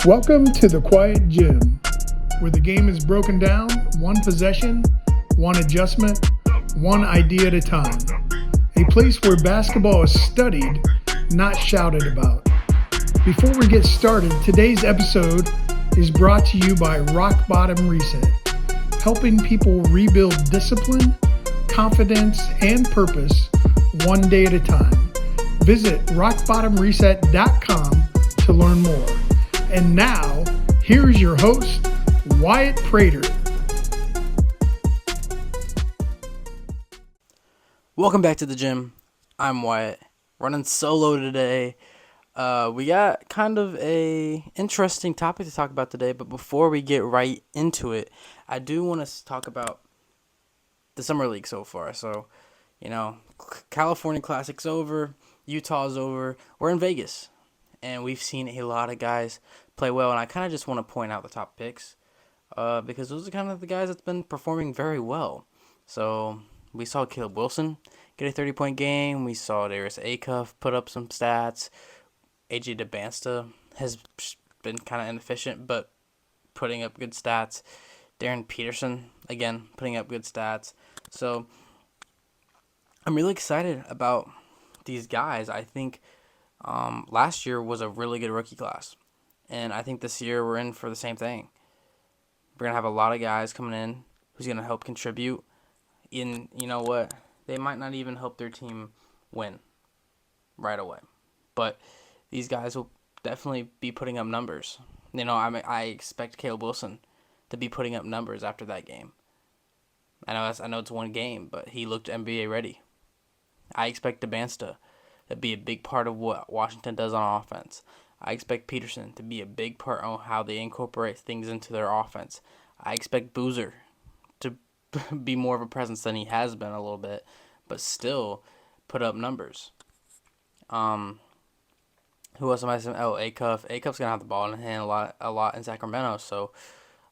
Welcome to the Quiet Gym, where the game is broken down one possession, one adjustment, one idea at a time. A place where basketball is studied, not shouted about. Before we get started, today's episode is brought to you by Rock Bottom Reset, helping people rebuild discipline, confidence, and purpose one day at a time. Visit rockbottomreset.com to learn more. And now, here's your host, Wyatt Prater. Welcome back to the gym. I'm Wyatt, running solo today. We got kind of a interesting topic to talk about today, but before we get right into it, I do want to talk about the Summer League so far. So, California Classic's over, Utah's over, we're in Vegas, and we've seen a lot of guys play well, and I kind of just want to point out the top picks because those are kind of the guys that's been performing very well. So, we saw Caleb Wilson get a 30-point game. We saw Darius Acuff put up some stats. AJ DeBansta has been kind of inefficient, but putting up good stats. Darren Peterson, again, putting up good stats. So, I'm really excited about these guys. I think last year was a really good rookie class. And I think this year we're in for the same thing. We're going to have a lot of guys coming in who's going to help contribute. You know what? They might not even help their team win right away. But these guys will definitely be putting up numbers. I expect Caleb Wilson to be putting up numbers after that game. I know it's one game, but he looked NBA ready. I expect DeBansta to be a big part of what Washington does on offense. I expect Peterson to be a big part on how they incorporate things into their offense. I expect Boozer to be more of a presence than he has been a little bit, but still put up numbers. Who else am I saying? Oh, Acuff. Acuff's gonna have the ball in his hand a lot in Sacramento, so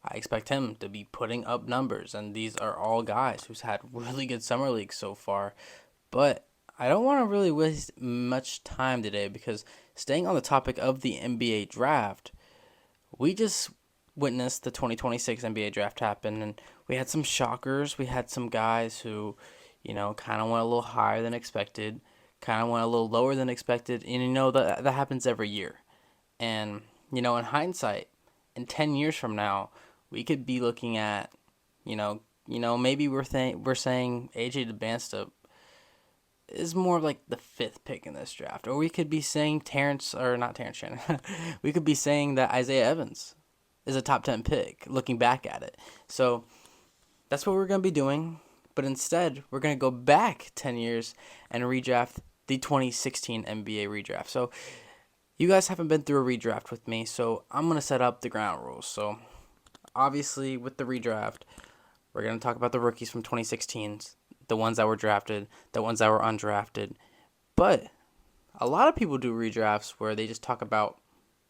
I expect him to be putting up numbers. And these are all guys who's had really good summer leagues so far. But I don't want to really waste much time today because staying on the topic of the NBA draft, we just witnessed the 2026 NBA draft happen, and we had some shockers. We had some guys who, kind of went a little higher than expected, kind of went a little lower than expected, and that happens every year. And in hindsight, in 10 years from now, we could be looking at, maybe we're saying AJ DeBansta is more like the 5th pick in this draft. Or we could be saying not Terrence Shannon. We could be saying that Isaiah Evans is a top 10 pick, looking back at it. So that's what we're going to be doing. But instead, we're going to go back 10 years and redraft the 2016 NBA redraft. So you guys haven't been through a redraft with me, so I'm going to set up the ground rules. So obviously, with the redraft, we're going to talk about the rookies from 2016, the ones that were drafted, the ones that were undrafted. But a lot of people do redrafts where they just talk about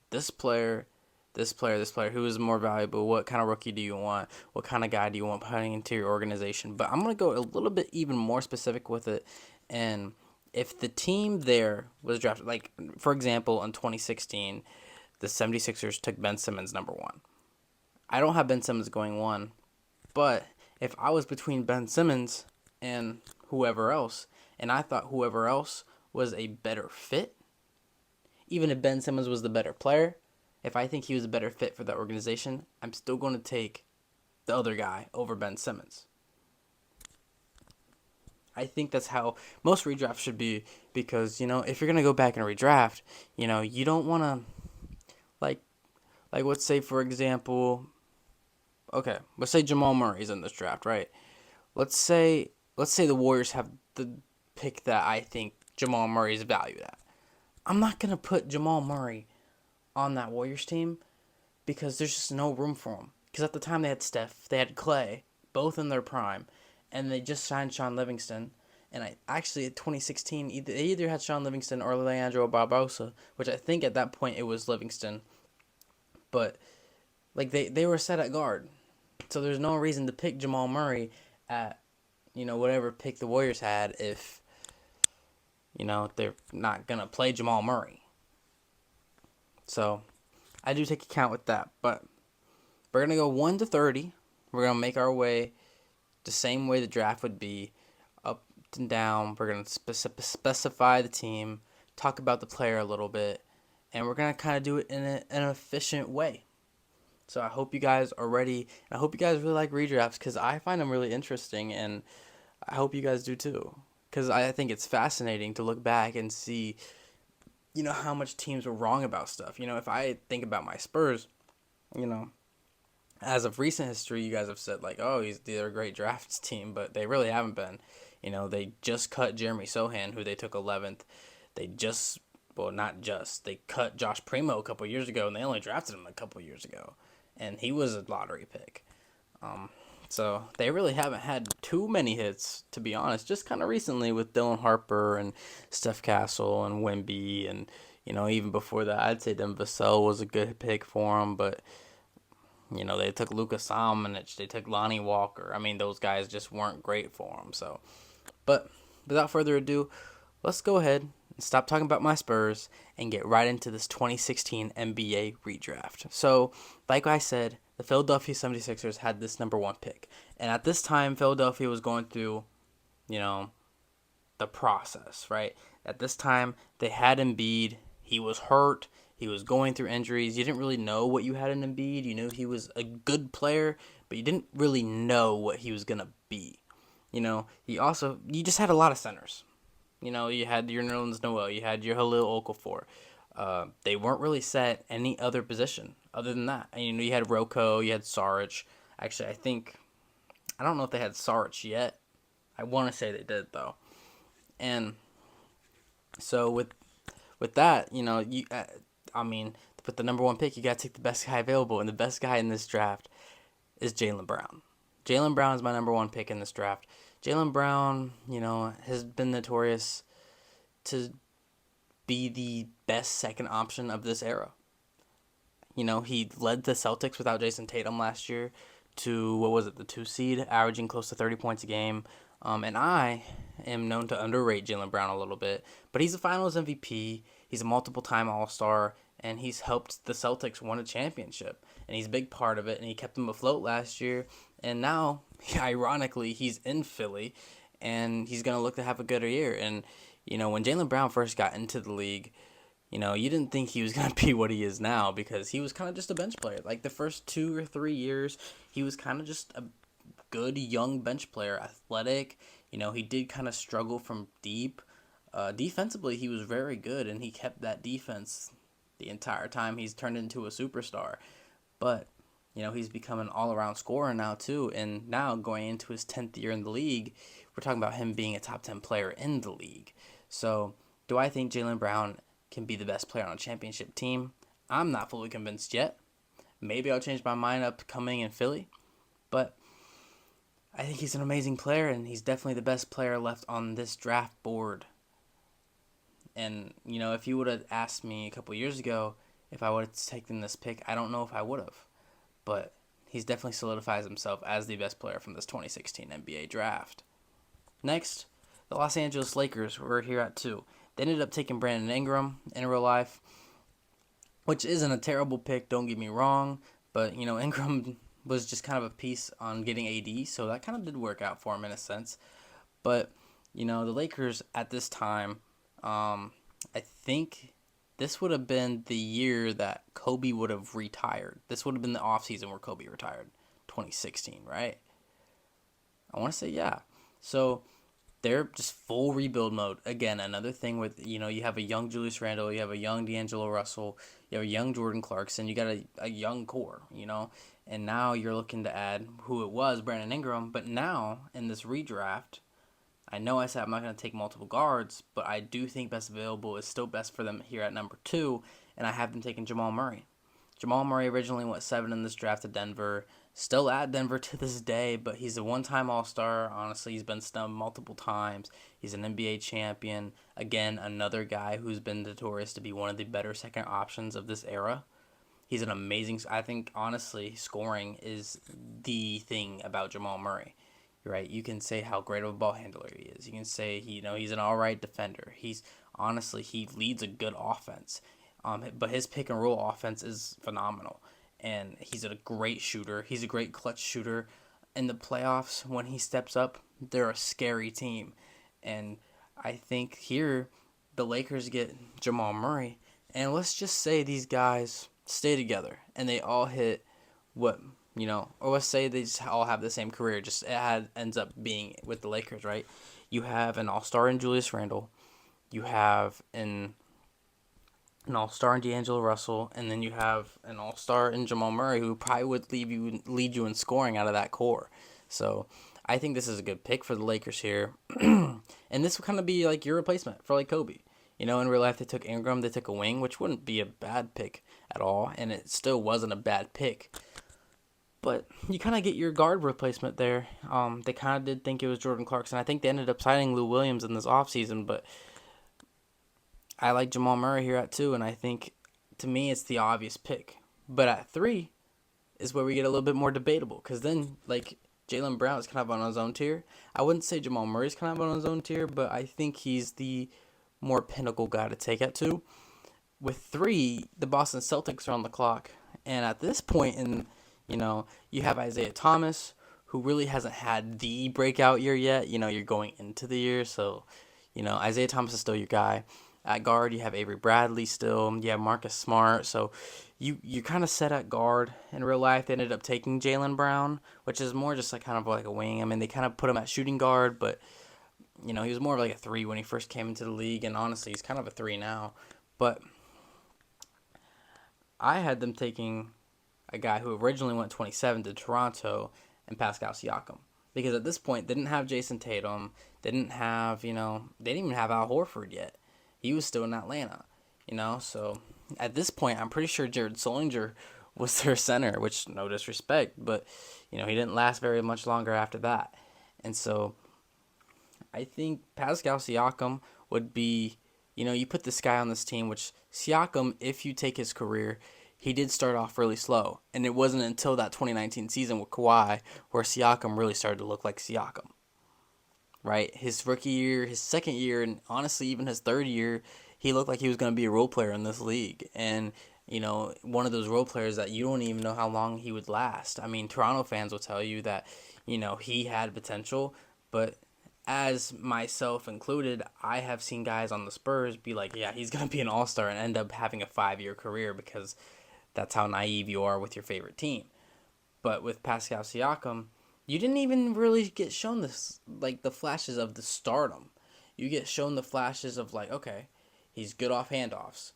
this player, who is more valuable, what kind of rookie do you want, what kind of guy do you want putting into your organization. But I'm going to go a little bit even more specific with it. And if the team there was drafted, like, for example, in 2016, the 76ers took Ben Simmons number 1. I don't have Ben Simmons going 1, but if I was between Ben Simmons and whoever else, and I thought whoever else was a better fit, even if Ben Simmons was the better player, if I think he was a better fit for that organization, I'm still going to take the other guy over Ben Simmons. I think that's how most redrafts should be because, if you're going to go back and redraft, you don't want to, like let's say, for example, let's say Jamal Murray's in this draft, right? Let's say the Warriors have the pick that I think Jamal Murray is valued at. I'm not going to put Jamal Murray on that Warriors team because there's just no room for him. Because at the time they had Steph, they had Clay, both in their prime, and they just signed Sean Livingston. And at 2016, they either had Sean Livingston or Leandro Barbosa, which I think at that point it was Livingston. But they were set at guard. So there's no reason to pick Jamal Murray at whatever pick the Warriors had if they're not going to play Jamal Murray. So I do take account with that, but we're gonna go 1 to 30. We're gonna make our way the same way the draft would be, up and down. We're gonna specify the team, talk about the player a little bit, and we're gonna kind of do it in an efficient way. So I hope you guys are ready. And I hope you guys really like redrafts because I find them really interesting, and I hope you guys do too. Because I think it's fascinating to look back and see, how much teams were wrong about stuff. If I think about my Spurs, you know, as of recent history, you guys have said like, oh, they're a great drafts team, but they really haven't been. They just cut Jeremy Sohan, who they took 11th. They just, well, not just, they cut Josh Primo a couple years ago, and they only drafted him a couple years ago, and he was a lottery pick. So they really haven't had too many hits, to be honest. Just kind of recently with Dylan Harper and Steph Castle and Wemby, and even before that, I'd say Dem Vassell was a good pick for him, but they took Lucas Samanic, they took Lonnie Walker. I mean, those guys just weren't great for him. So, but without further ado, let's go ahead and stop talking about my Spurs and get right into this 2016 NBA redraft. So, like I said, the Philadelphia 76ers had this number 1 pick. And at this time, Philadelphia was going through, the process, right? At this time, they had Embiid. He was hurt. He was going through injuries. You didn't really know what you had in Embiid. You knew he was a good player, but you didn't really know what he was going to be. You just had a lot of centers. You had your Nerlens Noel. You had your Halil Okafor. They weren't really set any other position other than that. And, you had Rocco. You had Saric. Actually, I don't know if they had Saric yet. I want to say they did, though. And so with that, with the number 1 pick, you got to take the best guy available, and the best guy in this draft is Jaylen Brown. Jaylen Brown is my number 1 pick in this draft. Jaylen Brown, has been notorious to be the best second option of this era. He led the Celtics without Jason Tatum last year to, the 2 seed, averaging close to 30 points a game. And I am known to underrate Jaylen Brown a little bit, but he's a Finals MVP. He's a multiple-time All-Star, and he's helped the Celtics win a championship. And he's a big part of it, and he kept them afloat last year. And now, ironically, he's in Philly, and he's going to look to have a good year. And, when Jaylen Brown first got into the league, you didn't think he was going to be what he is now because he was kind of just a bench player. Like, the first 2 or 3 years, he was kind of just a good young bench player, athletic. He did kind of struggle from deep. Defensively, he was very good, and he kept that defense the entire time he's turned into a superstar. But, he's become an all-around scorer now, too. And now, going into his 10th year in the league, we're talking about him being a top 10 player in the league. So, do I think Jaylen Brown can be the best player on a championship team? I'm not fully convinced yet. Maybe I'll change my mind upcoming in Philly. But I think he's an amazing player, and he's definitely the best player left on this draft board. And, if you would have asked me a couple years ago if I would have taken this pick, I don't know if I would have. But he's definitely solidifies himself as the best player from this 2016 NBA draft. Next, the Los Angeles Lakers were here at 2. They ended up taking Brandon Ingram in real life, which isn't a terrible pick, don't get me wrong. But, Ingram was just kind of a piece on getting AD, so that kind of did work out for him in a sense. But, the Lakers at this time, I think this would have been the year that Kobe would have retired. This would have been the offseason where Kobe retired, 2016, right? I want to say, yeah. So they're just full rebuild mode. Again, another thing with, you have a young Julius Randle, you have a young D'Angelo Russell, you have a young Jordan Clarkson, you got a young core, and now you're looking to add who it was, Brandon Ingram, but now in this redraft, I know I said I'm not going to take multiple guards, but I do think best available is still best for them here at number 2, and I have them taking Jamal Murray. Jamal Murray originally went 7 in this draft to Denver, still at Denver to this day, but he's a one-time All-Star. Honestly, he's been snubbed multiple times. He's an NBA champion. Again, another guy who's been notorious to be one of the better second options of this era. He's an amazing, I think, honestly, scoring is the thing about Jamal Murray. Right, you can say how great of a ball handler he is. You can say he's an all right defender. He leads a good offense. But his pick and roll offense is phenomenal, and he's a great shooter. He's a great clutch shooter. In the playoffs, when he steps up, they're a scary team, and I think here the Lakers get Jamal Murray, and let's just say these guys stay together and they all hit what or let's say they just all have the same career. Just ends up being with the Lakers, right? You have an all-star in Julius Randle, you have an all-star in D'Angelo Russell, and then you have an all-star in Jamal Murray, who probably would lead you in scoring out of that core. So I think this is a good pick for the Lakers here, and this will kind of be like your replacement for like Kobe. In real life they took Ingram, they took a wing, which wouldn't be a bad pick at all, and it still wasn't a bad pick. But you kind of get your guard replacement there. They kind of did think it was Jordan Clarkson. I think they ended up signing Lou Williams in this offseason, but I like Jamal Murray here at 2, and I think, to me, it's the obvious pick. But at 3 is where we get a little bit more debatable, because then, like, Jaylen Brown is kind of on his own tier. I wouldn't say Jamal Murray's kind of on his own tier, but I think he's the more pinnacle guy to take at 2. With 3, the Boston Celtics are on the clock, and at this point you have Isaiah Thomas, who really hasn't had the breakout year yet. You're going into the year, so, Isaiah Thomas is still your guy. At guard, you have Avery Bradley still. You have Marcus Smart. So you're kind of set at guard. In real life, they ended up taking Jaylen Brown, which is more just like kind of like a wing. I mean, they kind of put him at shooting guard, but, he was more of like a 3 when he first came into the league. And honestly, he's kind of a 3 now. But I had them taking a guy who originally went 27 to Toronto, and Pascal Siakam. Because at this point, they didn't have Jason Tatum. They didn't even have Al Horford yet. He was still in Atlanta, so at this point, I'm pretty sure Jared Solinger was their center, which, no disrespect, but, he didn't last very much longer after that. And so I think Pascal Siakam would be, you put this guy on this team, which Siakam, if you take his career, he did start off really slow. And it wasn't until that 2019 season with Kawhi where Siakam really started to look like Siakam. Right? His rookie year, his second year, and honestly even his third year, he looked like he was going to be a role player in this league. And, one of those role players that you don't even know how long he would last. I mean, Toronto fans will tell you that, he had potential, but as myself included, I have seen guys on the Spurs be like, yeah, he's going to be an all-star and end up having a 5-year career because that's how naive you are with your favorite team. But with Pascal Siakam, you didn't even really get shown this, like, the flashes of the stardom. You get shown the flashes of, like, okay, he's good off handoffs.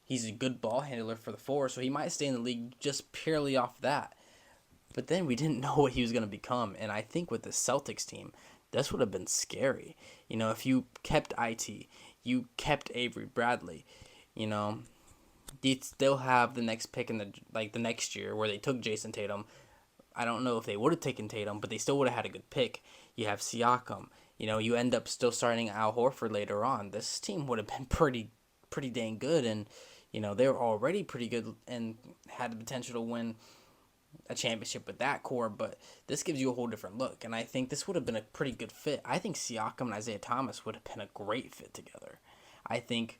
He's a good ball handler for the 4, so he might stay in the league just purely off that. But then we didn't know what he was going to become, and I think with the Celtics team, this would have been scary. If you kept IT, you kept Avery Bradley, you'd still have the next pick in the next year where they took Jason Tatum. I don't know if they would have taken Tatum, but they still would have had a good pick. You have Siakam. You end up still starting Al Horford later on. This team would have been pretty dang good, and they were already pretty good and had the potential to win a championship with that core. But this gives you a whole different look, and I think this would have been a pretty good fit. I think Siakam and Isaiah Thomas would have been a great fit together. I think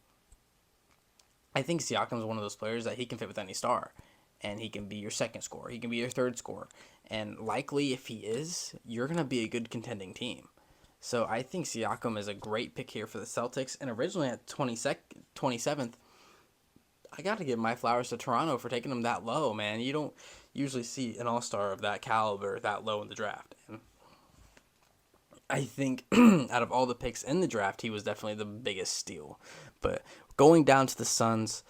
Siakam is one of those players that he can fit with any star. And he can be your second scorer. He can be your third scorer. And likely, if he is, you're going to be a good contending team. So I think Siakam is a great pick here for the Celtics. And originally at 27th, I got to give my flowers to Toronto for taking him that low, man. You don't usually see an all-star of that caliber that low in the draft. And I think out of all the picks in the draft, he was definitely the biggest steal. But going down to the Suns,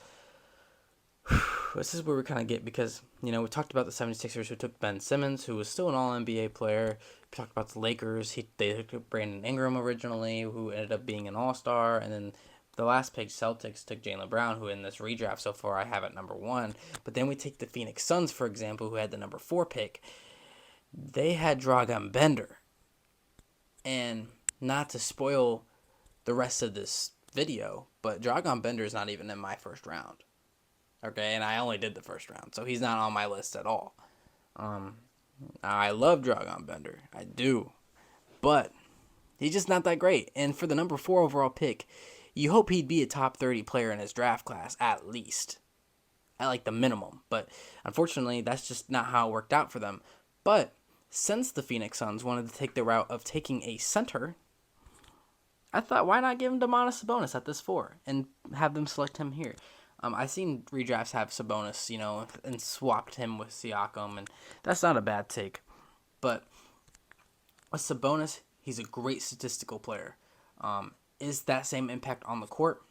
this is where we kind of get, because, we talked about the 76ers who took Ben Simmons, who was still an all-NBA player. We talked about the Lakers. They took Brandon Ingram originally, who ended up being an all-star. And then the last pick, Celtics, took Jaylen Brown, who in this redraft so far I have at number 1. But then we take the Phoenix Suns, for example, who had the number 4 pick. They had Dragan Bender. And not to spoil the rest of this video, but Dragan Bender is not even in my first round. Okay, and I only did the first round, so he's not on my list at all. I love Dragan Bender. I do. But he's just not that great. And for the number 4 overall pick, you hope he'd be a top 30 player in his draft class at least, at like the minimum. But unfortunately, that's just not how it worked out for them. But since the Phoenix Suns wanted to take the route of taking a center, I thought, why not give him Domantas Sabonis at this 4 and have them select him here? I've seen redrafts have Sabonis, and swapped him with Siakam, and that's not a bad take. But with Sabonis, he's a great statistical player. Is that same impact on the court?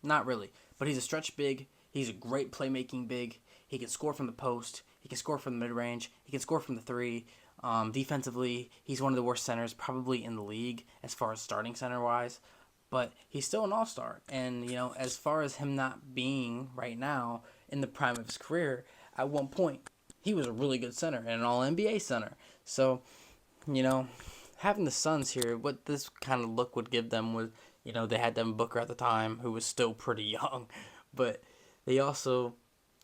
Not really. But he's a stretch big. He's a great playmaking big. He can score from the post. He can score from the mid-range. He can score from the 3. Defensively, he's one of the worst centers probably in the league as far as starting center-wise. But he's still an all-star. And, as far as him not being right now in the prime of his career, at one point, he was a really good center and an all-NBA center. So, having the Suns here, what this kind of look would give them was, they had Devin Booker at the time, who was still pretty young. But they also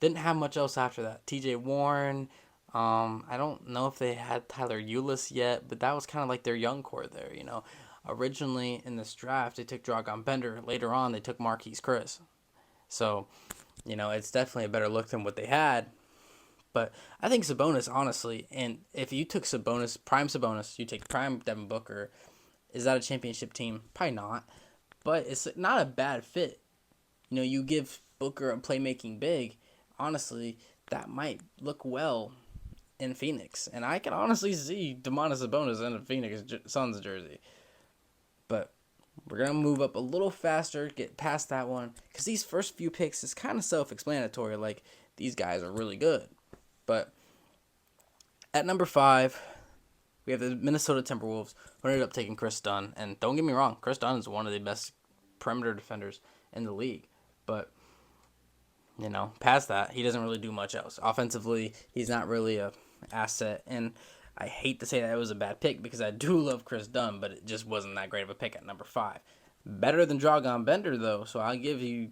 didn't have much else after that. TJ Warren, I don't know if they had Tyler Ulis yet, but that was kind of like their young core there, Originally in this draft, they took Dragan Bender. Later on, they took Marquise Chris. So, it's definitely a better look than what they had. But I think Sabonis, honestly, and if you took Sabonis, prime Sabonis, you take prime Devin Booker, is that a championship team? Probably not. But it's not a bad fit. You give Booker a playmaking big, honestly, that might look well in Phoenix. And I can honestly see Domantas Sabonis in a Phoenix Suns jersey. But we're going to move up a little faster, get past that one. Because these first few picks is kind of self-explanatory. Like, these guys are really good. But at number 5, we have the Minnesota Timberwolves, who ended up taking Chris Dunn. And don't get me wrong, Chris Dunn is one of the best perimeter defenders in the league. But, past that, he doesn't really do much else. Offensively, he's not really a asset. And I hate to say that it was a bad pick because I do love Chris Dunn, but it just wasn't that great of a pick at number 5. Better than Dragan Bender, though, so I'll give you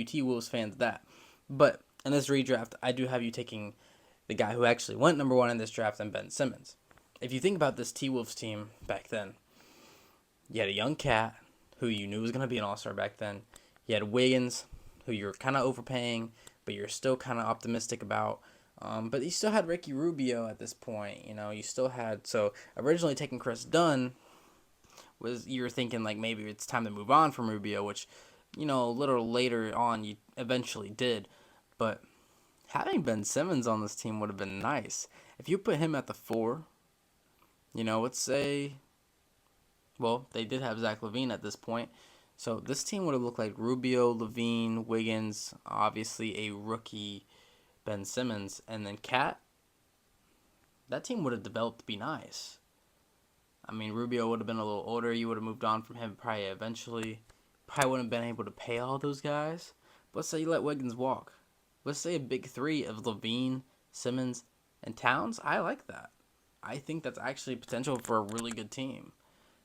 T-Wolves fans that. But in this redraft, I do have you taking the guy who actually went number 1 in this draft, and Ben Simmons. If you think about this T-Wolves team back then, you had a young cat who you knew was going to be an all-star back then. You had Wiggins, who you're kind of overpaying, but you're still kind of optimistic about. But you still had Ricky Rubio at this point. You still had... So originally taking Chris Dunn was... You were thinking like maybe it's time to move on from Rubio, which, a little later on you eventually did. But having Ben Simmons on this team would have been nice. If you put him at the 4, let's say... Well, they did have Zach LaVine at this point. So this team would have looked like Rubio, LaVine, Wiggins, obviously a rookie Ben Simmons, and then Cat. That team would have developed to be nice. I mean, Rubio would have been a little older. You would have moved on from him probably eventually. Probably wouldn't have been able to pay all those guys. But let's say you let Wiggins walk. Let's say a big 3 of LaVine, Simmons, and Towns. I like that. I think that's actually potential for a really good team.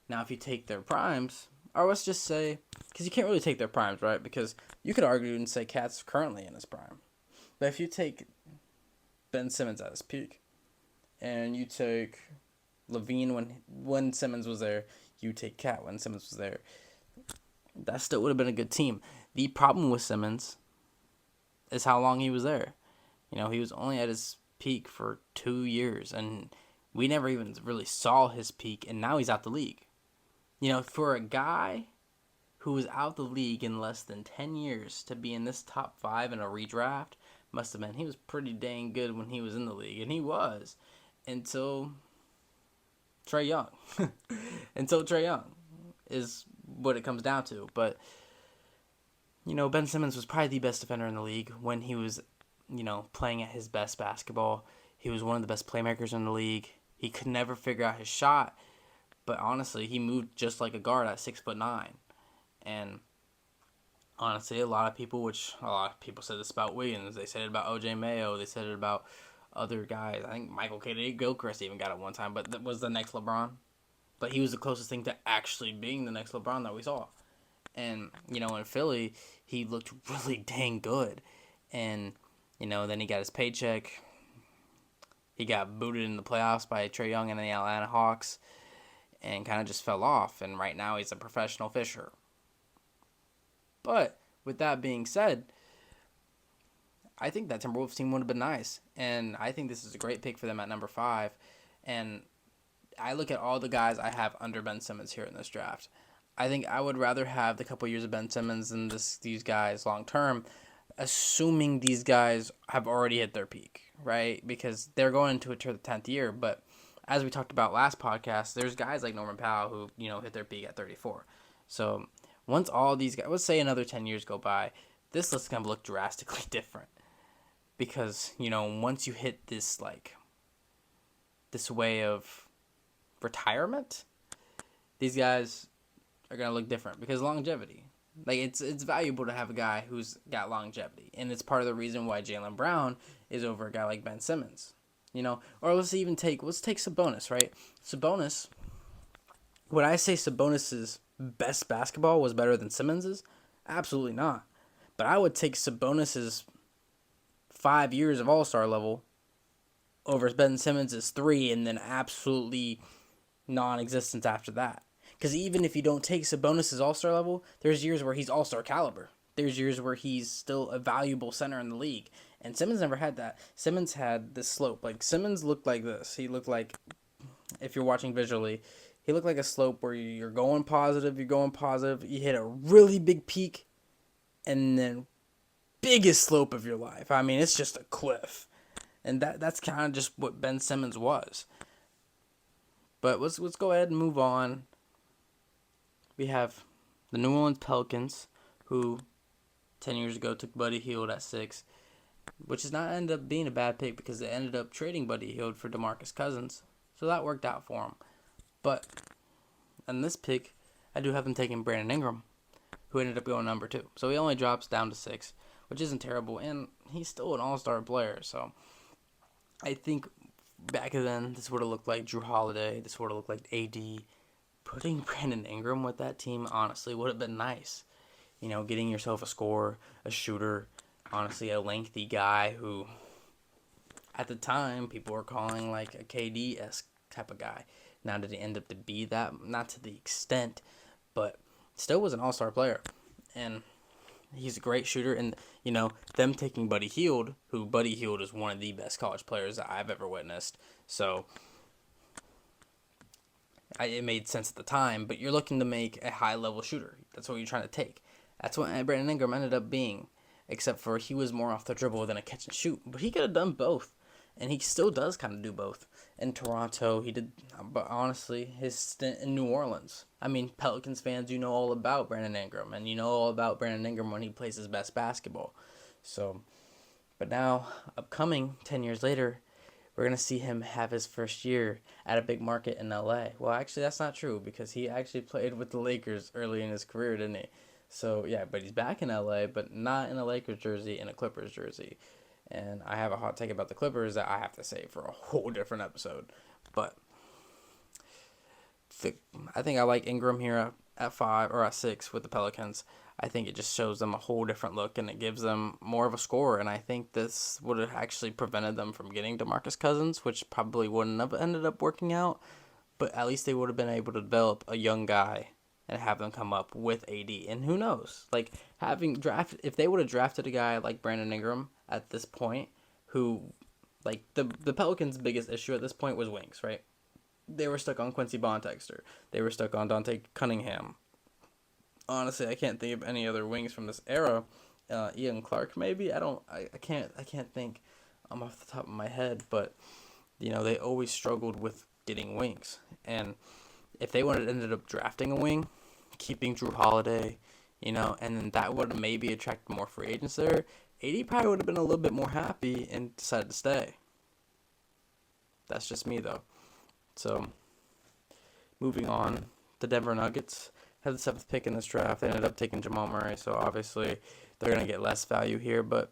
Now, if you take their primes, or let's just say, because you can't really take their primes, right? Because you could argue and say Cat's currently in his prime. But if you take Ben Simmons at his peak, and you take LaVine when Simmons was there, you take Cat when Simmons was there, that still would have been a good team. The problem with Simmons is how long he was there. He was only at his peak for 2 years, and we never even really saw his peak, and now he's out the league. For a guy who was out the league in less than 10 years to be in this top 5 in a redraft, must have been, he was pretty dang good when he was in the league, and he was, until Trae Young. Until Trae Young is what it comes down to. But, Ben Simmons was probably the best defender in the league when he was, playing at his best basketball. He was one of the best playmakers in the league. He could never figure out his shot. But honestly, he moved just like a guard at 6'9". And honestly, a lot of people said this about Wiggins. They said it about OJ Mayo. They said it about other guys. I think Michael Kidd-Gilchrist even got it one time, but that was the next LeBron. But he was the closest thing to actually being the next LeBron that we saw. And, in Philly, he looked really dang good. And, then he got his paycheck. He got booted in the playoffs by Trae Young and the Atlanta Hawks. And kind of just fell off, and right now he's a professional fisher. But with that being said, I think that Timberwolves team would have been nice, and I think this is a great pick for them at number 5. And I look at all the guys I have under Ben Simmons here in this draft. I think I would rather have the couple years of Ben Simmons than these guys long term, assuming these guys have already hit their peak, right? Because they're going into it to the 10th year. But as we talked about last podcast, there's guys like Norman Powell who, hit their peak at 34. So once all these guys, let's say another 10 years go by, this list is going to look drastically different. Because, once you hit this, this way of retirement, these guys are going to look different because longevity. It's valuable to have a guy who's got longevity, and it's part of the reason why Jaylen Brown is over a guy like Ben Simmons. Or let's take Sabonis, right? Sabonis, would I say Sabonis's best basketball was better than Simmons's? Absolutely not. But I would take Sabonis's 5 years of All-Star level over Ben Simmons' 3 and then absolutely non-existence after that. Because even if you don't take Sabonis' All-Star level, there's years where he's All-Star caliber. There's years where he's still a valuable center in the league. And Simmons never had that. Simmons had this slope. Simmons looked like this. He looked like, if you're watching visually, he looked like a slope where you're going positive, you hit a really big peak, and then biggest slope of your life. I mean, it's just a cliff. And that's kind of just what Ben Simmons was. But let's go ahead and move on. We have the New Orleans Pelicans, who 10 years ago took Buddy Hield at 6, which has not ended up being a bad pick because they ended up trading Buddy Hield for DeMarcus Cousins. So that worked out for him. But in this pick, I do have them taking Brandon Ingram, who ended up going number 2. So he only drops down to 6, which isn't terrible, and he's still an all-star player. So I think back then, this would have looked like Drew Holiday. This would have looked like AD. Putting Brandon Ingram with that team, honestly, would have been nice. Getting yourself a scorer, a shooter, honestly, a lengthy guy who, at the time, people were calling like a KD-esque type of guy. Now, did he end up to be that? Not to the extent, but still was an all-star player. And he's a great shooter. And, them taking Buddy Hield, who Buddy Hield is one of the best college players that I've ever witnessed. So it made sense at the time, but you're looking to make a high-level shooter. That's what you're trying to take. That's what Brandon Ingram ended up being, except for he was more off the dribble than a catch and shoot. But he could have done both, and he still does kind of do both. In Toronto, he did, but honestly, his stint in New Orleans. I mean, Pelicans fans, you know all about Brandon Ingram, and you know all about Brandon Ingram when he plays his best basketball. So, but now, upcoming 10 years later, we're going to see him have his first year at a big market in LA. Well, actually, that's not true because he actually played with the Lakers early in his career, didn't he? So, yeah, but he's back in LA, but not in a Lakers jersey, in a Clippers jersey. And I have a hot take about the Clippers that I have to save for a whole different episode. But I think I like Ingram here at 5 or at 6 with the Pelicans. I think it just shows them a whole different look and it gives them more of a score. And I think this would have actually prevented them from getting DeMarcus Cousins, which probably wouldn't have ended up working out. But at least they would have been able to develop a young guy and have them come up with AD. And who knows? If they would have drafted a guy like Brandon Ingram at this point, who, the Pelicans' biggest issue at this point was wings, right? They were stuck on Quincy Bontemps. They were stuck on Dante Cunningham. Honestly, I can't think of any other wings from this era. Ian Clark, maybe? I can't think off the top of my head, but, they always struggled with getting wings. And if they would have ended up drafting a wing, keeping Drew Holiday, and then that would have maybe attracted more free agents there, AD probably would have been a little bit more happy and decided to stay. That's just me, though. So, moving on, the Denver Nuggets had the 7th pick in this draft. They ended up taking Jamal Murray, so obviously they're going to get less value here, but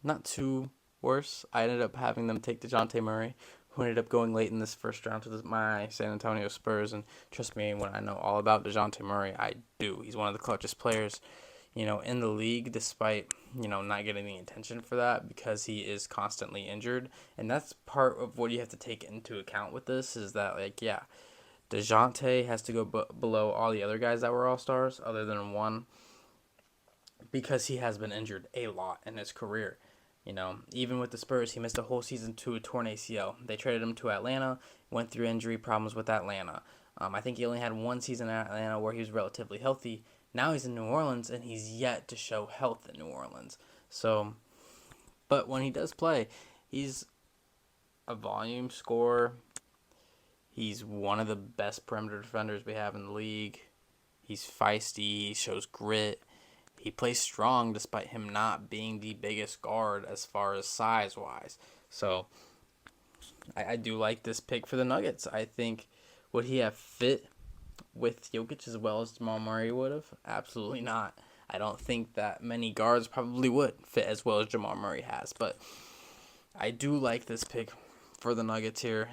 not too worse. I ended up having them take DeJounte Murray, who ended up going late in this first round to my San Antonio Spurs, and trust me, when I know all about DeJounte Murray, I do. He's one of the clutchest players, in the league, despite, not getting the attention for that because he is constantly injured, and that's part of what you have to take into account with this is that, DeJounte has to go below all the other guys that were all-stars other than one. because he has been injured a lot in his career. Even with the Spurs, he missed a whole season to a torn ACL. They traded him to Atlanta, went through injury problems with Atlanta. I think he only had one season at Atlanta where he was relatively healthy. Now he's in New Orleans, and he's yet to show health in New Orleans. So, but when he does play, he's a volume scorer. He's one of the best perimeter defenders we have in the league. He's feisty. He shows grit. He plays strong despite him not being the biggest guard as far as size-wise. So, I do like this pick for the Nuggets. I think, would he have fit with Jokic as well as Jamal Murray would have? Absolutely not. I don't think that many guards probably would fit as well as Jamal Murray has. But I do like this pick for the Nuggets here.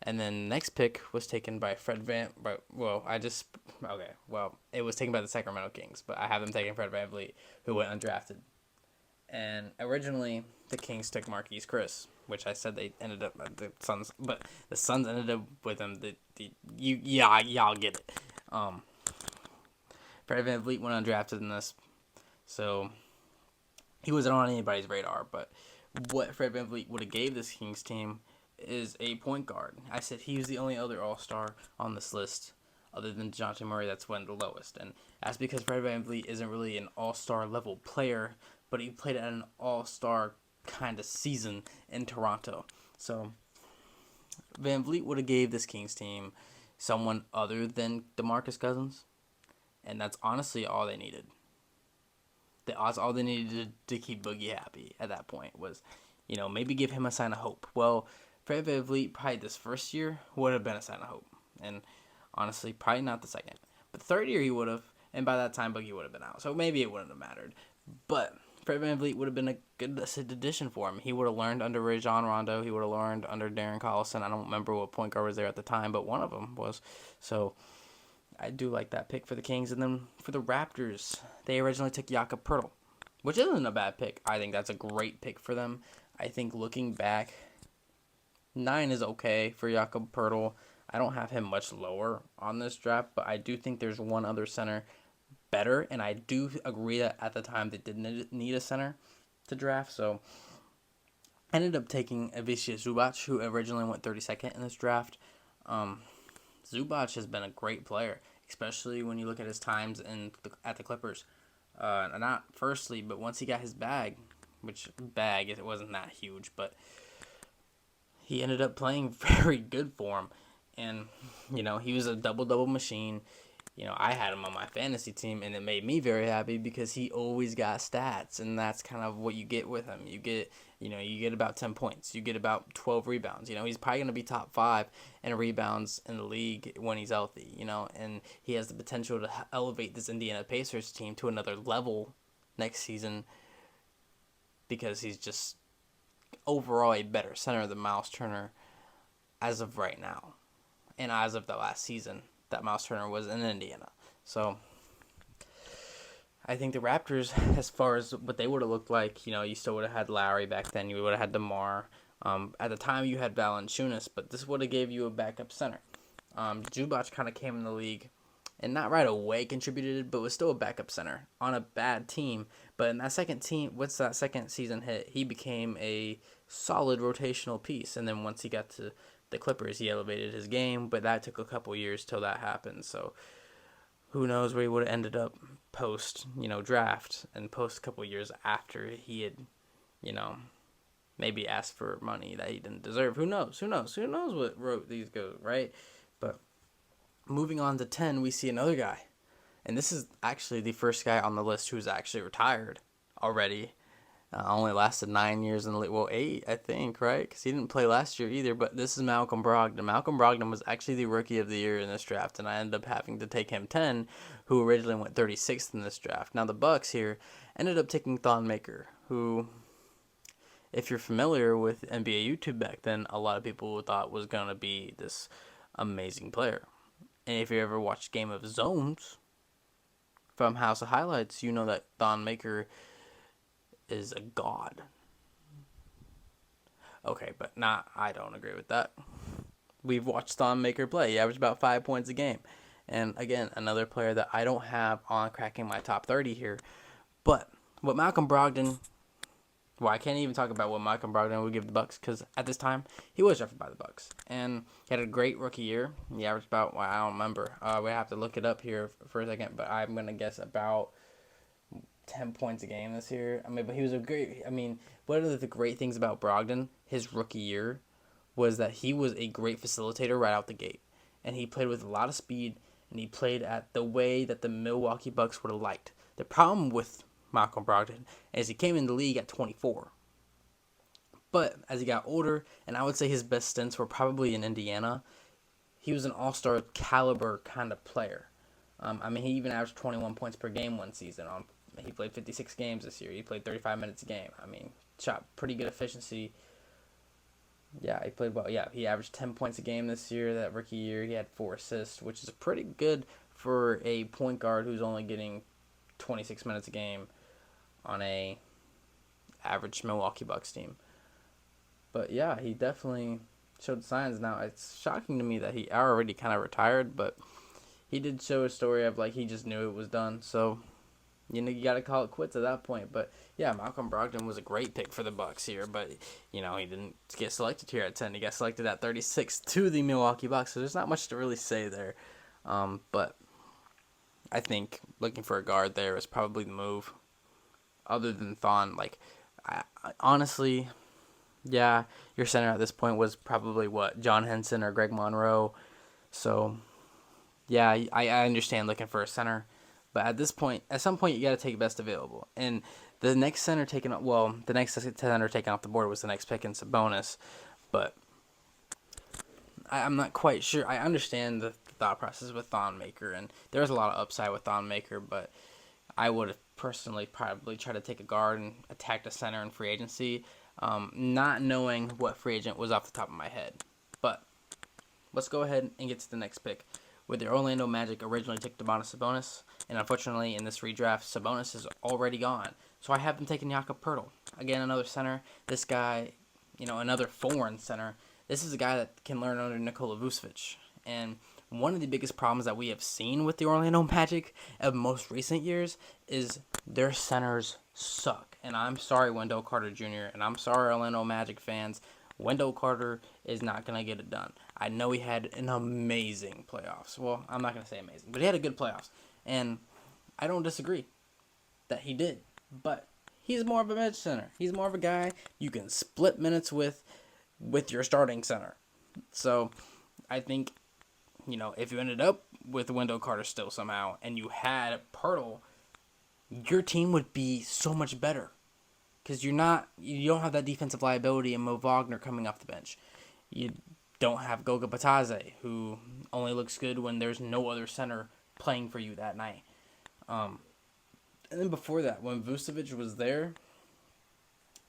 And then the next pick was taken by it was taken by the Sacramento Kings, but I have them taking Fred VanVleet, who went undrafted. And originally, the Kings took Marquise Chris, which I said they ended up at the Suns, but the Suns ended up with him. Y'all get it. Fred VanVleet went undrafted in this, so he wasn't on anybody's radar. But what Fred VanVleet would have gave this Kings team is a point guard. I said he was the only other All-Star on this list other than DeJounte Murray that's went the lowest. And that's because Fred VanVleet isn't really an All-Star level player, but he played at an All-Star kind of season in Toronto. So VanVleet would have gave this Kings team someone other than DeMarcus Cousins, and that's honestly all they needed. All they needed to keep Boogie happy at that point was, maybe give him a sign of hope. Well, Fred VanVleet probably this first year would have been a sign of hope. And honestly, probably not the second. But the third year he would have, and by that time Boogie would have been out. So maybe it wouldn't have mattered. But Fred VanVleet would have been a good addition for him. He would have learned under Rajon Rondo. He would have learned under Darren Collison. I don't remember what point guard was there at the time, but one of them was. So I do like that pick for the Kings. And then for the Raptors, they originally took Jakob Poeltl, which isn't a bad pick. I think that's a great pick for them. I think looking back, 9 is okay for Jakob Poeltl. I don't have him much lower on this draft, but I do think there's one other center better, and I do agree that at the time they didn't need a center to draft, so I ended up taking Ivica Zubac, who originally went 32nd in this draft. Zubac has been a great player, especially when you look at his times at the Clippers. Not firstly, but once he got his bag, it wasn't that huge, but he ended up playing very good for him. And, he was a double-double machine. I had him on my fantasy team, and it made me very happy because he always got stats, and that's kind of what you get with him. You get about 10 points. You get about 12 rebounds. He's probably going to be top 5 in rebounds in the league when he's healthy, and he has the potential to elevate this Indiana Pacers team to another level next season because he's just overall a better center than Miles Turner as of right now. And as of the last season that Miles Turner was in Indiana. So I think the Raptors, as far as what they would have looked like, you still would have had Lowry back then. You would have had DeMar. At the time, you had Valanciunas, but this would have gave you a backup center. Zubac kind of came in the league and not right away contributed, but was still a backup center on a bad team. But in that second season hit, he became a solid rotational piece. And then once he got to the Clippers, he elevated his game, but that took a couple years till that happened. So who knows where he would have ended up post, draft and post a couple years after he had, maybe asked for money that he didn't deserve. Who knows what route these go, right? But moving on to 10, we see another guy. And this is actually the first guy on the list who's actually retired already. Only lasted 9 years in the league. Well, 8, I think, right? Because he didn't play last year either. But this is Malcolm Brogdon. Malcolm Brogdon was actually the rookie of the year in this draft, and I ended up having to take him 10, who originally went 36th in this draft. Now, the Bucks here ended up taking Thon Maker, who, if you're familiar with NBA YouTube back then, a lot of people thought was going to be this amazing player. And if you ever watched Game of Zones from House of Highlights, you know that Thon Maker is a god. Okay, but I don't agree with that. We've watched Thon Maker play. He averaged about 5 points a game. And again, another player that I don't have on cracking my top 30 here. But what Malcolm Brogdon, well, I can't even talk about what Malcolm Brogdon would give the Bucks because at this time he was drafted by the Bucks and he had a great rookie year. He averaged about, well, I don't remember. We have to look it up here for a second, but I'm gonna guess about 10 points a game this year. I mean, but he was a great. I mean, one of the great things about Brogdon, his rookie year, was that he was a great facilitator right out the gate, and he played with a lot of speed, and he played at the way that the Milwaukee Bucks would have liked. The problem with Malcolm Brogdon is he came in the league at 24. But as he got older, and I would say his best stints were probably in Indiana, he was an all-star caliber kind of player. I mean, he even averaged 21 points per game one season. He played 56 games this year. He played 35 minutes a game. I mean, shot pretty good efficiency. Yeah, he played well. Yeah, he averaged 10 points a game this year. That rookie year, he had 4 assists, which is pretty good for a point guard who's only getting 26 minutes a game on a average Milwaukee Bucks team. But yeah, he definitely showed signs. Now, it's shocking to me that he already kind of retired, but he did show a story of like he just knew it was done. So, you got to call it quits at that point. But yeah, Malcolm Brogdon was a great pick for the Bucks here, but he didn't get selected here at 10. He got selected at 36 to the Milwaukee Bucks. So there's not much to really say there. But I think looking for a guard there is probably the move. Other than Thon, like I honestly, yeah, your center at this point was probably John Henson or Greg Monroe. So yeah, I understand looking for a center. But at some point, you got to take best available. And the next center the next center taken off the board was the next pick in Sabonis. But I'm not quite sure. I understand the thought process with Thon Maker, and there's a lot of upside with Thon Maker, but I would have personally probably tried to take a guard and attack the center in free agency, not knowing what free agent was off the top of my head. But let's go ahead and get to the next pick. With the Orlando Magic originally took Domantas Sabonis, and unfortunately in this redraft, Sabonis is already gone. So I have them taking Jakob Poeltl. Again, another center. This guy, another foreign center. This is a guy that can learn under Nikola Vucevic. And one of the biggest problems that we have seen with the Orlando Magic of most recent years is their centers suck. And I'm sorry, Wendell Carter Jr., and I'm sorry, Orlando Magic fans. Wendell Carter is not going to get it done. I know he had an amazing playoffs. Well, I'm not going to say amazing, but he had a good playoffs. And I don't disagree that he did. But he's more of a bench center. He's more of a guy you can split minutes with your starting center. So I think, if you ended up with Wendell Carter still somehow and you had Poeltl, your team would be so much better. Because you don't have that defensive liability in Mo Wagner coming off the bench. You don't have Goga Batadze, who only looks good when there's no other center playing for you that night. And then before that, when Vucevic was there,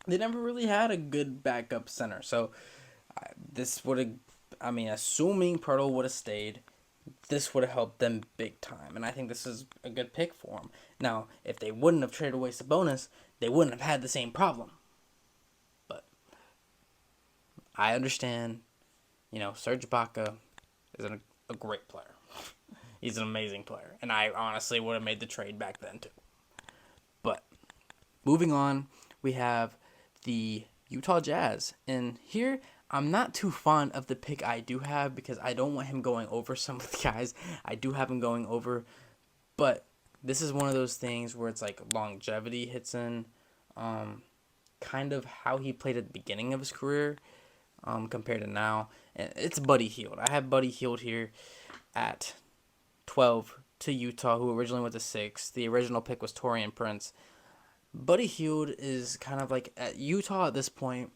they never really had a good backup center. So this would have, assuming Poeltl would have stayed, this would have helped them big time. And I think this is a good pick for them. Now, if they wouldn't have traded away Sabonis, they wouldn't have had the same problem. But I understand, Serge Ibaka is a great player. He's an amazing player. And I honestly would have made the trade back then too. But moving on, we have the Utah Jazz. And here, I'm not too fond of the pick I do have because I don't want him going over some of the guys I do have him going over. But this is one of those things where it's like longevity hits in, kind of how he played at the beginning of his career compared to now. And it's Buddy Hield. I have Buddy Hield here at 12 to Utah, who originally went to 6. The original pick was Taurean Prince. Buddy Hield is kind of like at Utah at this point,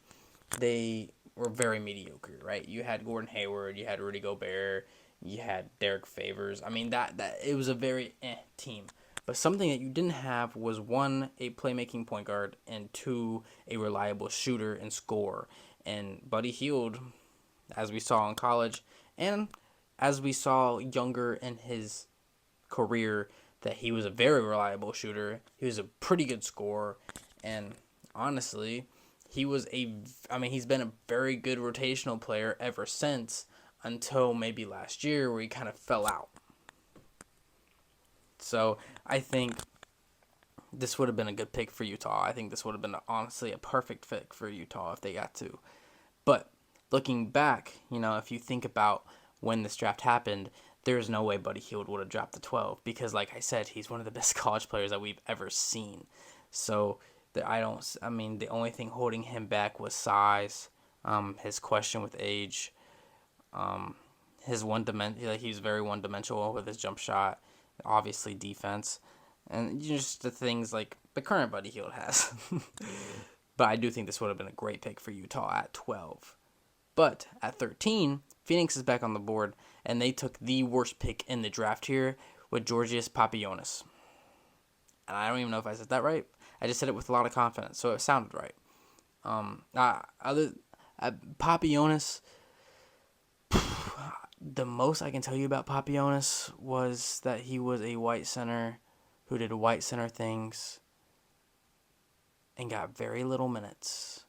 they were very mediocre, right? You had Gordon Hayward, you had Rudy Gobert, you had Derek Favors. That it was a very team. But something that you didn't have was 1, a playmaking point guard, and 2, a reliable shooter and scorer. And Buddy Hield, as we saw in college, and as we saw younger in his career, that he was a very reliable shooter. He was a pretty good scorer. And honestly, he's been a very good rotational player ever since, until maybe last year where he kind of fell out. So I think this would have been a good pick for Utah. I think this would have been honestly a perfect fit for Utah if they got to. But looking back, if you think about when this draft happened, there's no way Buddy Hield would have dropped to 12 because, like I said, he's one of the best college players that we've ever seen. So the only thing holding him back was size, his question with age, his he's very one dimensional with his jump shot, obviously defense, and just the things like the current Buddy Hield has. But I do think this would have been a great pick for Utah at 12. But at 13, Phoenix is back on the board, and they took the worst pick in the draft here with Georgios Papaionis. And I don't even know if I said that right. I just said it with a lot of confidence, so it sounded right. Papaionis, the most I can tell you about Papaionis was that he was a white center who did white center things and got very little minutes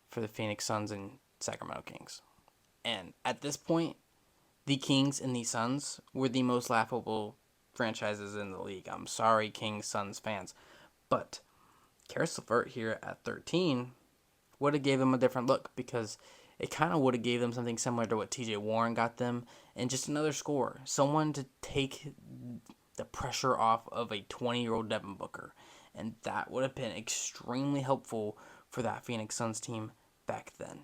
for the Phoenix Suns and Sacramento Kings. And at this point, the Kings and the Suns were the most laughable franchises in the league. I'm sorry, Kings Suns fans. But Karis LeVert here at 13 would have gave them a different look because it kind of would have gave them something similar to what TJ Warren got them and just another scorer. Someone to take the pressure off of a 20-year-old Devin Booker. And that would have been extremely helpful for that Phoenix Suns team back then.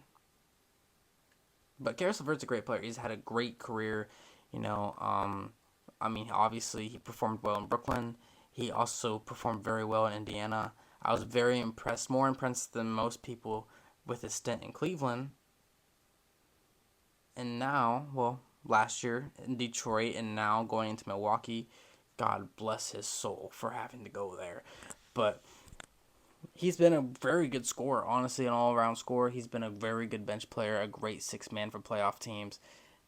But Karis LeVert's a great player. He's had a great career. Obviously he performed well in Brooklyn. He also performed very well in Indiana. I was very impressed, more impressed than most people with his stint in Cleveland. And now, last year in Detroit and now going into Milwaukee, God bless his soul for having to go there. But he's been a very good scorer, honestly, an all-around scorer. He's been a very good bench player, a great six-man for playoff teams.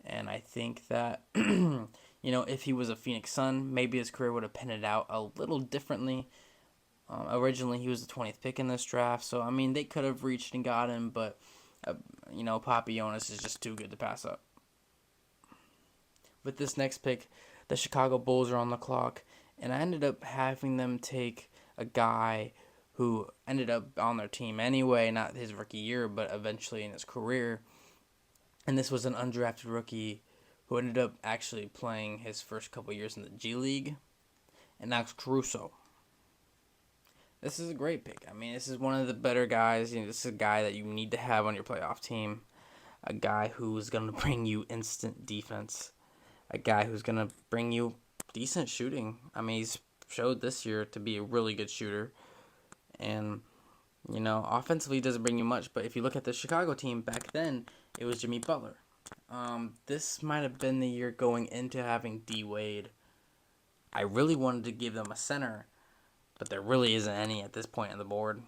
And I think that, if he was a Phoenix Sun, maybe his career would have panned out a little differently. Originally, he was the 20th pick in this draft. So, they could have reached and got him, but, Papaionis is just too good to pass up. With this next pick, the Chicago Bulls are on the clock, and I ended up having them take a guy who ended up on their team anyway, not his rookie year, but eventually in his career. And this was an undrafted rookie who ended up actually playing his first couple years in the G League, and that's Caruso. This is a great pick. This is one of the better guys. This is a guy that you need to have on your playoff team. A guy who's going to bring you instant defense. A guy who's going to bring you decent shooting. He's showed this year to be a really good shooter. And, offensively he doesn't bring you much. But if you look at the Chicago team back then, it was Jimmy Butler. This might have been the year going into having D Wade. I really wanted to give them a center, but there really isn't any at this point on the board.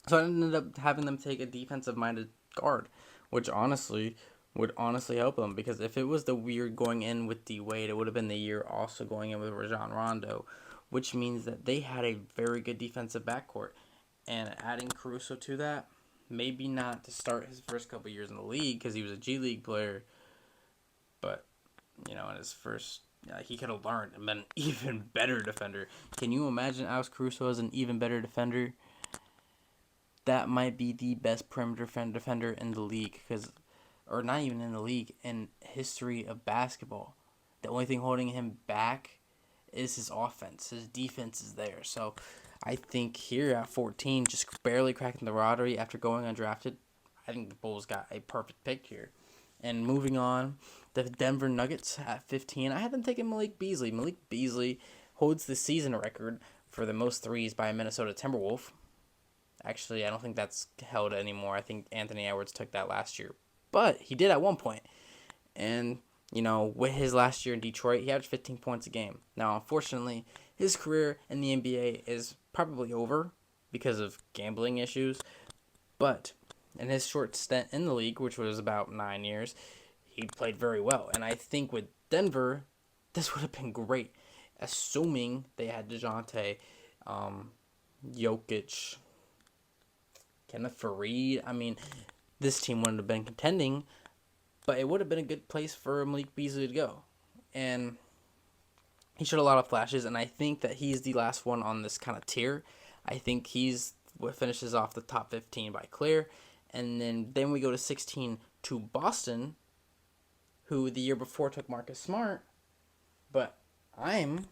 So I ended up having them take a defensive-minded guard, which would honestly help them, because if it was the year going in with D Wade, it would have been the year also going in with Rajon Rondo, which means that they had a very good defensive backcourt. And adding Caruso to that, maybe not to start his first couple years in the league because he was a G League player, but, in his first, he could have learned and been an even better defender. Can you imagine Alex Caruso as an even better defender? That might be the best perimeter defender in the league, or not even in the league, in history of basketball. The only thing holding him back is his offense. His defense is there. So I think here at 14, just barely cracking the lottery after going undrafted, I think the Bulls got a perfect pick here. And moving on, the Denver Nuggets at 15, I had them taking Malik Beasley. Malik Beasley holds the season record for the most threes by a Minnesota Timberwolf. Actually, I don't think that's held anymore. I think Anthony Edwards took that last year. But he did at one point. And, with his last year in Detroit, he averaged 15 points a game. Now, unfortunately, his career in the NBA is probably over because of gambling issues. But in his short stint in the league, which was about 9 years, he played very well. And I think with Denver, this would have been great, assuming they had DeJounte, Jokic, Kenneth Faried. This team wouldn't have been contending, but it would have been a good place for Malik Beasley to go. And He showed a lot of flashes, and I think that he's the last one on this kind of tier. I think he's what finishes off the top 15 by clear. And then we go to 16 to Boston, who the year before took Marcus Smart. But I'm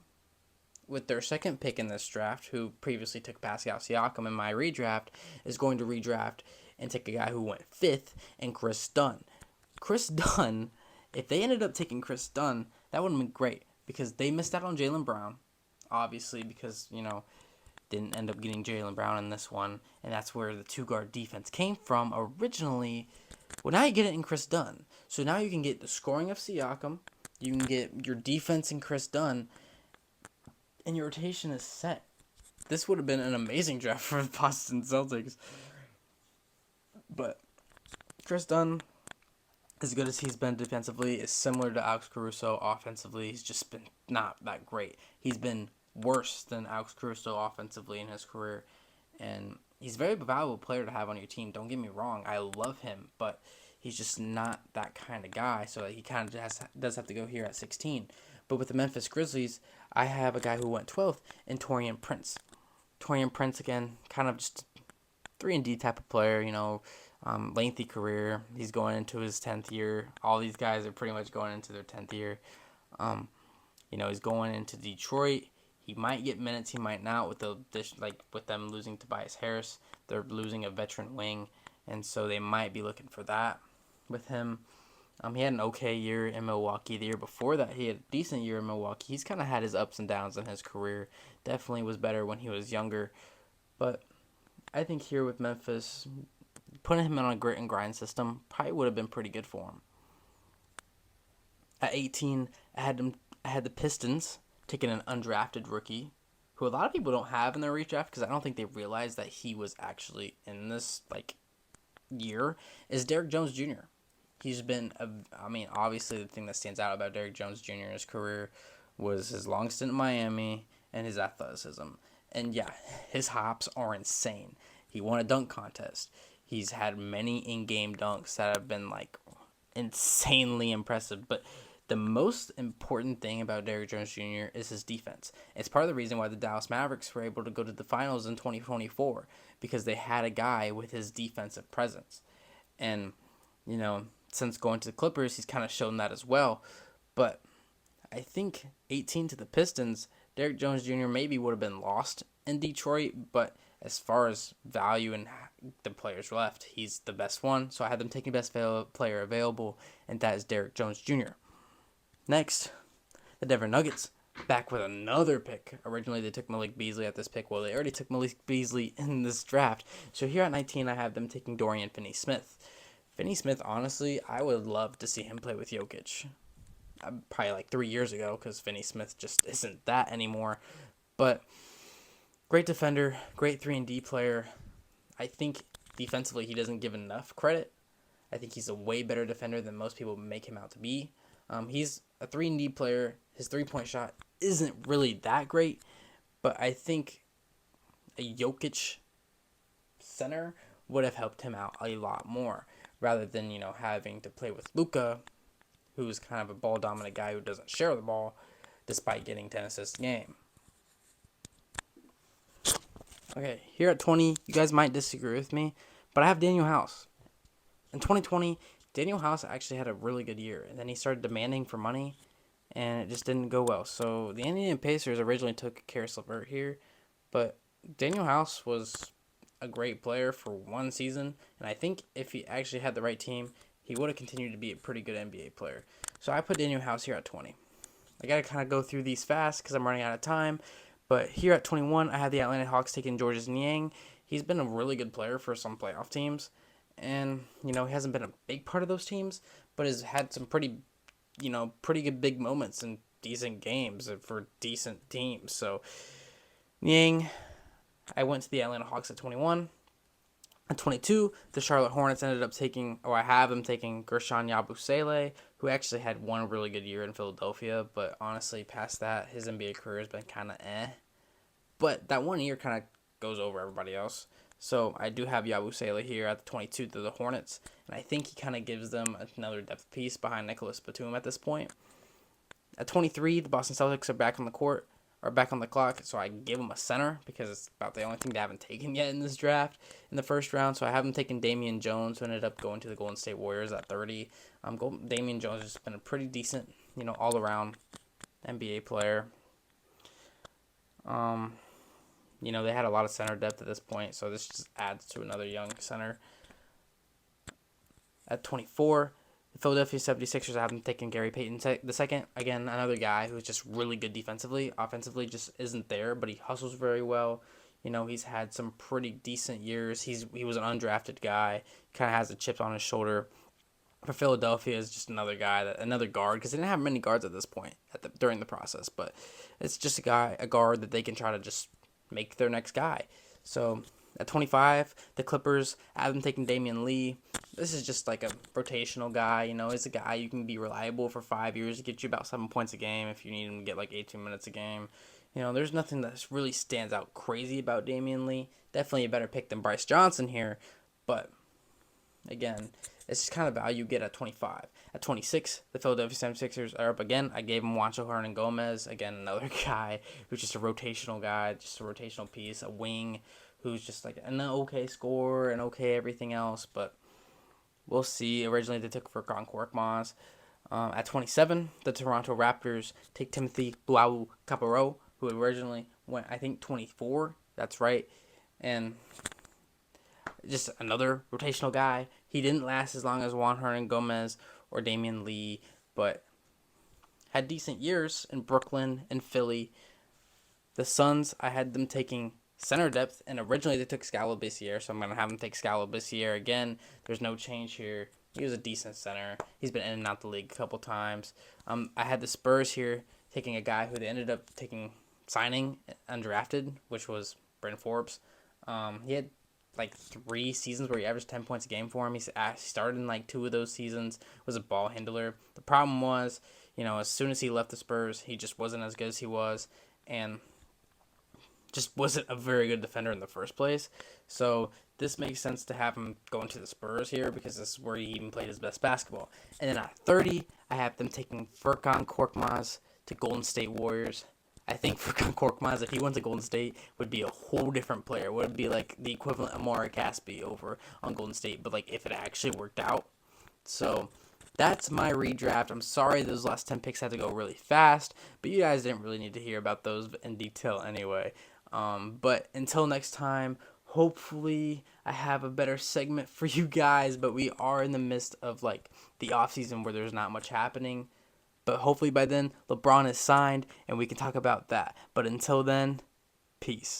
with their second pick in this draft, who previously took Pascal Siakam in my redraft, is going to redraft and take a guy who went fifth, and Chris Dunn. Chris Dunn, if they ended up taking Chris Dunn, that would have been great because they missed out on Jaylen Brown, obviously, because, didn't end up getting Jaylen Brown in this one, and that's where the two-guard defense came from originally. Well, now you get it in Chris Dunn. So now you can get the scoring of Siakam, you can get your defense in Chris Dunn, and your rotation is set. This would have been an amazing draft for the Boston Celtics. But Chris Dunn, as good as he's been defensively, is similar to Alex Caruso offensively. He's just been not that great. He's been worse than Alex Caruso offensively in his career. And he's a very valuable player to have on your team. Don't get me wrong. I love him. But he's just not that kind of guy. So he kind of does have to go here at 16. But with the Memphis Grizzlies, I have a guy who went 12th in Taurean Prince. Taurean Prince, again, kind of just 3-and-D type of player, lengthy career. He's going into his 10th year. All these guys are pretty much going into their 10th year. He's going into Detroit. He might get minutes, he might not. With them losing Tobias Harris, they're losing a veteran wing, and so they might be looking for that with him. He had an okay year in Milwaukee. The year before that, he had a decent year in Milwaukee. He's kind of had his ups and downs in his career. Definitely was better when he was younger, but I think here with Memphis, putting him in a grit and grind system probably would have been pretty good for him. At 18, I had the Pistons taking an undrafted rookie, who a lot of people don't have in their redraft because I don't think they realized that he was actually in this year. Is Derrick Jones Jr. He's been obviously the thing that stands out about Derrick Jones Jr. in his career was his long stint in Miami and his athleticism. And yeah, his hops are insane. He won a dunk contest. He's had many in-game dunks that have been insanely impressive. But the most important thing about Derrick Jones Jr. is his defense. It's part of the reason why the Dallas Mavericks were able to go to the finals in 2024, because they had a guy with his defensive presence. And, since going to the Clippers, he's kind of shown that as well. But I think 18 to the Pistons, Derrick Jones Jr. maybe would have been lost in Detroit, but as far as value and the players left, he's the best one. So I had them taking best player available, and that is Derrick Jones Jr. Next, the Denver Nuggets, back with another pick. Originally, they took Malik Beasley at this pick. Well, they already took Malik Beasley in this draft. So here at 19, I have them taking Dorian Finney-Smith. Finney-Smith, honestly, I would love to see him play with Jokic. Probably 3 years ago, because Finney-Smith just isn't that anymore. But great defender, great 3-and-D player. I think defensively he doesn't give enough credit. I think he's a way better defender than most people make him out to be. He's a 3-and-D player. His three-point shot isn't really that great, but I think a Jokic center would have helped him out a lot more, rather than having to play with Luka, who's kind of a ball-dominant guy who doesn't share the ball, despite getting 10 assists a game. Okay, here at 20, you guys might disagree with me, but I have Daniel House. In 2020, Daniel House actually had a really good year, and then he started demanding for money, and it just didn't go well. So the Indiana Pacers originally took Karis LeVert here, but Daniel House was a great player for one season, and I think if he actually had the right team, he would have continued to be a pretty good NBA player. So I put Daniel House here at 20. I got to kind of go through these fast because I'm running out of time, but here at 21, I have the Atlanta Hawks taking Georges Niang. He's been a really good player for some playoff teams, and, he hasn't been a big part of those teams, but has had some pretty good big moments in decent games for decent teams. So, Niang, I went to the Atlanta Hawks at 21. At 22, the Charlotte Hornets ended up taking, or I have them taking, Gershon Yabusele, who actually had one really good year in Philadelphia, but honestly, past that, his NBA career has been kind of But that 1 year kind of goes over everybody else. So I do have Yabusele here at the 22 to the Hornets, and I think he kind of gives them another depth piece behind Nicholas Batum at this point. At 23, the Boston Celtics are back on the court, or back on the clock, so I give them a center because it's about the only thing they haven't taken yet in this draft in the first round. So I haven't taken Damian Jones, who ended up going to the Golden State Warriors at 30. Damian Jones has been a pretty decent, all around NBA player. They had a lot of center depth at this point, so this just adds to another young center. At 24, the Philadelphia 76ers have them taking Gary Payton the second. Again, another guy who's just really good defensively. Offensively just isn't there, but he hustles very well. He's had some pretty decent years. He was an undrafted guy. Kind of has the chips on his shoulder. For Philadelphia is just another guard, because they didn't have many guards at this point during the process, but it's just a guard that they can try to just make their next guy. So at 25, the Clippers have them taking Damian Lee. This is just like a rotational guy. He's a guy you can be reliable for 5 years to get you about 7 points a game if you need him to get like 18 minutes a game. There's nothing that really stands out crazy about Damian Lee. Definitely a better pick than Bryce Johnson here, but again, it's just kind of value you get at 25. At 26, the Philadelphia 76ers are up again. I gave him Juancho Hernan-Gomez. Again, another guy who's just a rotational guy, just a rotational piece, a wing who's just like an okay scorer and okay everything else. But we'll see. Originally, they took Furkan Korkmaz. At 27, the Toronto Raptors take Timothy Luau Caparo, who originally went, I think, 24. That's right. And just another rotational guy. He didn't last as long as Juan Hernan-Gomez or Damian Lee, but had decent years in Brooklyn and Philly. The Suns, I had them taking center depth, and originally they took Scalo Bissiere, so I'm going to have them take Scalo Bissiere again. There's no change here. He was a decent center. He's been in and out the league a couple times. I had the Spurs here taking a guy who they ended up signing undrafted, which was Bryn Forbes. He had like 3 seasons where he averaged 10 points a game for him. He started in like 2 of those seasons, was a ball handler. The problem was, as soon as he left the Spurs, he just wasn't as good as he was, and just wasn't a very good defender in the first place. So this makes sense to have him going to the Spurs here, because this is where he even played his best basketball. And then at 30, I have them taking Furkan Korkmaz to Golden State Warriors. I think Furkan Korkmaz, if he went to Golden State, would be a whole different player. Would be like the equivalent of Amari Caspi over on Golden State, but like if it actually worked out. So that's my redraft. I'm sorry those last 10 picks had to go really fast, but you guys didn't really need to hear about those in detail anyway. But until next time, hopefully I have a better segment for you guys, but we are in the midst of like the offseason where there's not much happening. But hopefully by then, LeBron is signed, and we can talk about that. But until then, peace.